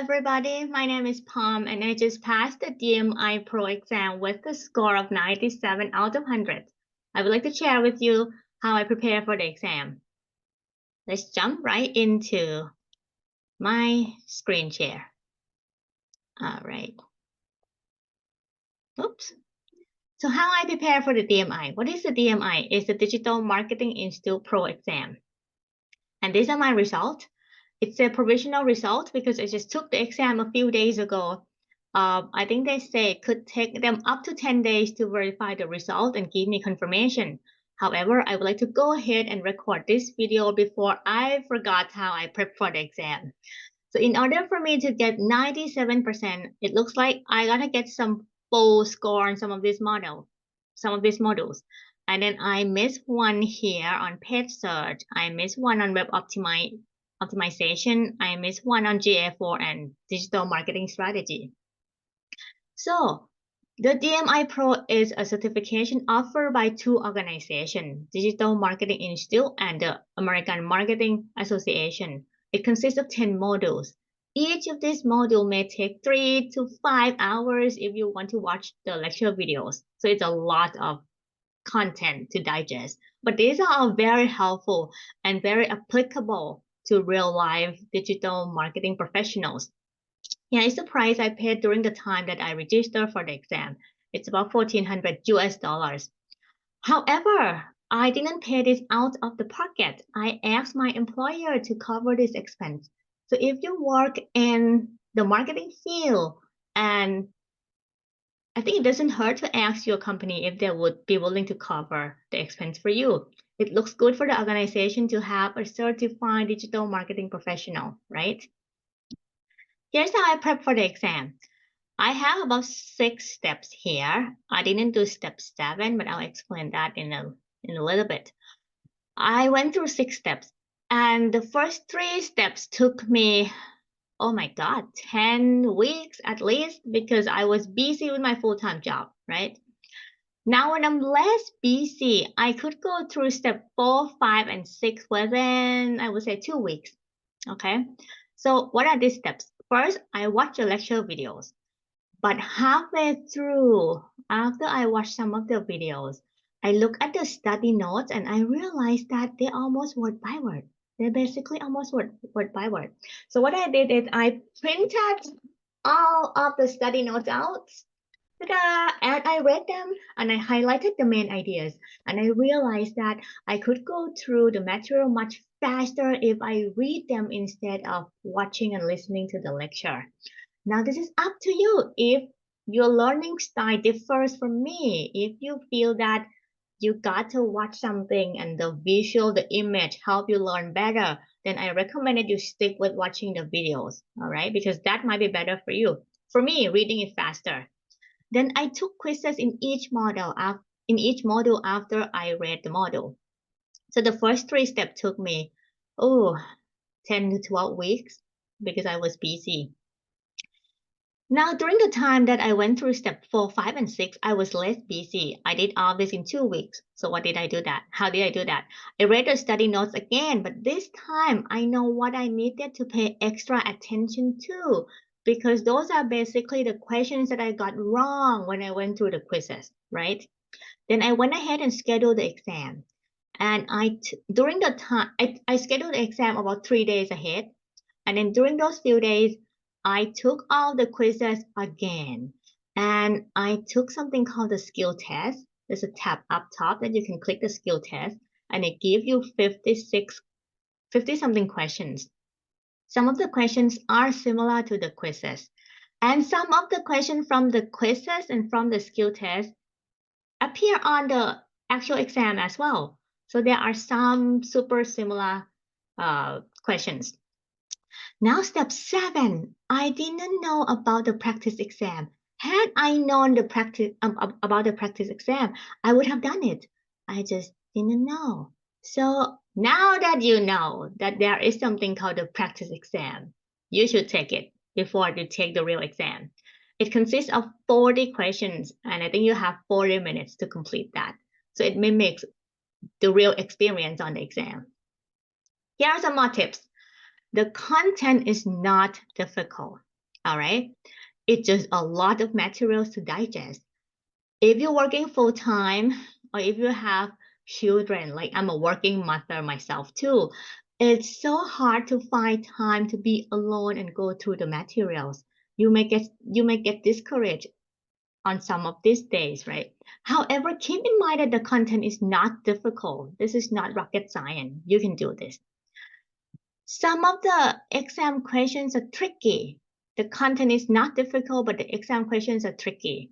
everybody. My name is Palm and I just passed the DMI Pro exam with a score of 97 out of 100. I would like to share with you how I prepare for the exam. Let's jump right into my screen share. All right. Oops. So how I prepare for the DMI? What is the DMI? It's the Digital Marketing Institute Pro exam. And these are my results. It's a provisional result because I just took the exam a few days ago. I think they say it could take them up to 10 days to verify the result and give me confirmation. However, I would like to go ahead and record this video before I forgot how I prepped for the exam. So in order for me to get 97%, it looks like I gotta get some full score on some of these modules. And then I missed one here on page search. I missed one on web optimization. I missed one on GA4 and digital marketing strategy. So the DMI Pro is a certification offered by two organizations, Digital Marketing Institute and the American Marketing Association. It consists of 10 modules. Each of these modules may take 3 to 5 hours if you want to watch the lecture videos. So it's a lot of content to digest. But these are all very helpful and very applicable to real life digital marketing professionals. Yeah, it's the price I paid during the time that I registered for the exam. It's about $1,400 US. However, I didn't pay this out of the pocket. I asked my employer to cover this expense. So if you work in the marketing field, and I think it doesn't hurt to ask your company if they would be willing to cover the expense for you. It looks good for the organization to have a certified digital marketing professional, right? Here's how I prep for the exam. I have about 6 steps here. I didn't do step 7, but I'll explain that in a little bit. I went through 6 steps, and the first 3 steps took me, oh my God, 10 weeks at least, because I was busy with my full-time job, right? Now, when I'm less busy, I could go through step 4, 5, and 6 within, I would say, 2 weeks, okay? So what are these steps? First, I watch the lecture videos. But halfway through, after I watched some of the videos, I look at the study notes and I realized that they're almost word by word. They're basically almost word by word. So what I did is I printed all of the study notes out, and I read them and I highlighted the main ideas. And I realized that I could go through the material much faster if I read them instead of watching and listening to the lecture. Now, this is up to you. If your learning style differs from me, if you feel that you got to watch something and the visual, the image help you learn better, then I recommend that you stick with watching the videos, all right? Because that might be better for you. For me, reading is faster. Then I took quizzes in each module after I read the module. So the first 3 steps took me, 10 to 12 weeks because I was busy. Now, during the time that I went through step 4, 5, and 6, I was less busy. I did all this in 2 weeks. So what did I do that? How did I do that? I read the study notes again, but this time I know what I needed to pay extra attention to, because those are basically the questions that I got wrong when I went through the quizzes, right? Then I went ahead and scheduled the exam. And during the time, I scheduled the exam about 3 days ahead. And then during those few days, I took all the quizzes again, and I took something called the skill test. There's a tab up top that you can click the skill test, and it gives you 50 something questions. Some of the questions are similar to the quizzes, and some of the questions from the quizzes and from the skill test appear on the actual exam as well. So there are some super similar questions. Now, step 7, I didn't know about the practice exam. Had I known about the practice exam, I would have done it. I just didn't know. So now that you know that there is something called the practice exam, you should take it before you take the real exam. It consists of 40 questions, and I think you have 40 minutes to complete that. So it mimics the real experience on the exam. Here are some more tips. The content is not difficult. All right. It's just a lot of materials to digest. If you're working full time, or if you have children, like I'm a working mother myself too, it's so hard to find time to be alone and go through the materials. You may get discouraged on some of these days, right? However, keep in mind that the content is not difficult. This is not rocket science. You can do this. Some of the exam questions are tricky. The content is not difficult, but the exam questions are tricky.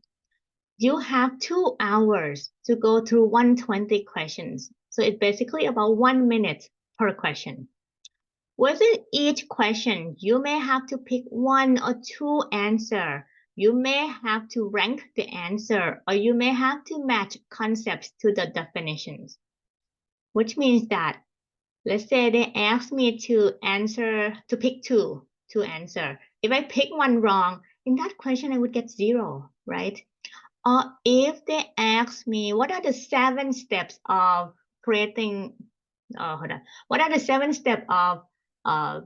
You have 2 hours to go through 120 questions. So it's basically about 1 minute per question. Within each question, you may have to pick 1 or 2 answers. You may have to rank the answer, or you may have to match concepts to the definitions, which means that, let's say they ask me to pick two to answer. If I pick one wrong, in that question, I would get 0, right? Or if they ask me, what are the 7 steps of creating, what are the 7 steps of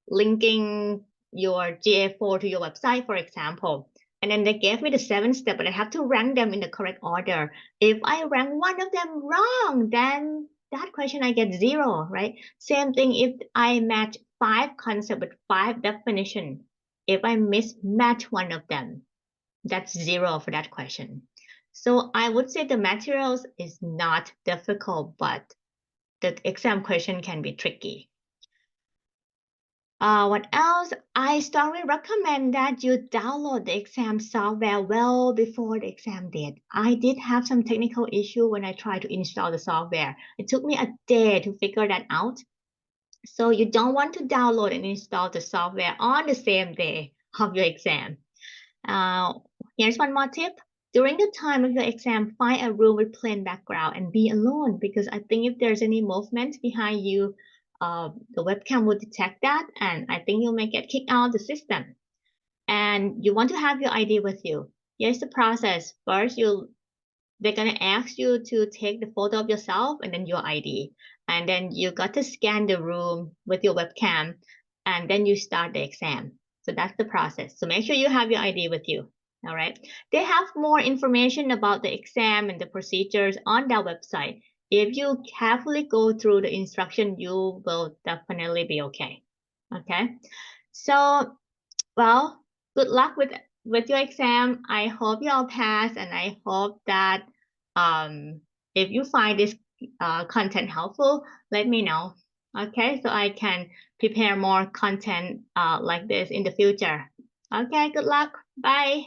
linking your GA4 to your website, for example? And then they gave me the 7 steps, but I have to rank them in the correct order. If I rank one of them wrong, then that question I get 0, right? Same thing if I match 5 concepts with 5 definitions. If I mismatch one of them, that's 0 for that question. So I would say the materials is not difficult, but the exam question can be tricky. What else? I strongly recommend that you download the exam software well before the exam date. I did have some technical issue when I tried to install the software. It took me a day to figure that out. So you don't want to download and install the software on the same day of your exam. Here's one more tip. During the time of your exam, find a room with plain background and be alone, because I think if there's any movement behind you, the webcam will detect that, and I think you may get kicked out of the system. And you want to have your ID with you. Here's the process. First, they're gonna ask you to take the photo of yourself and then your ID. And then you got to scan the room with your webcam, and then you start the exam. So that's the process. So make sure you have your ID with you. All right. They have more information about the exam and the procedures on their website. If you carefully go through the instruction, you will definitely be okay. Okay. So, well, good luck with your exam. I hope you all pass, and I hope that if you find this content helpful, let me know. Okay, so I can prepare more content like this in the future. Okay, good luck. Bye.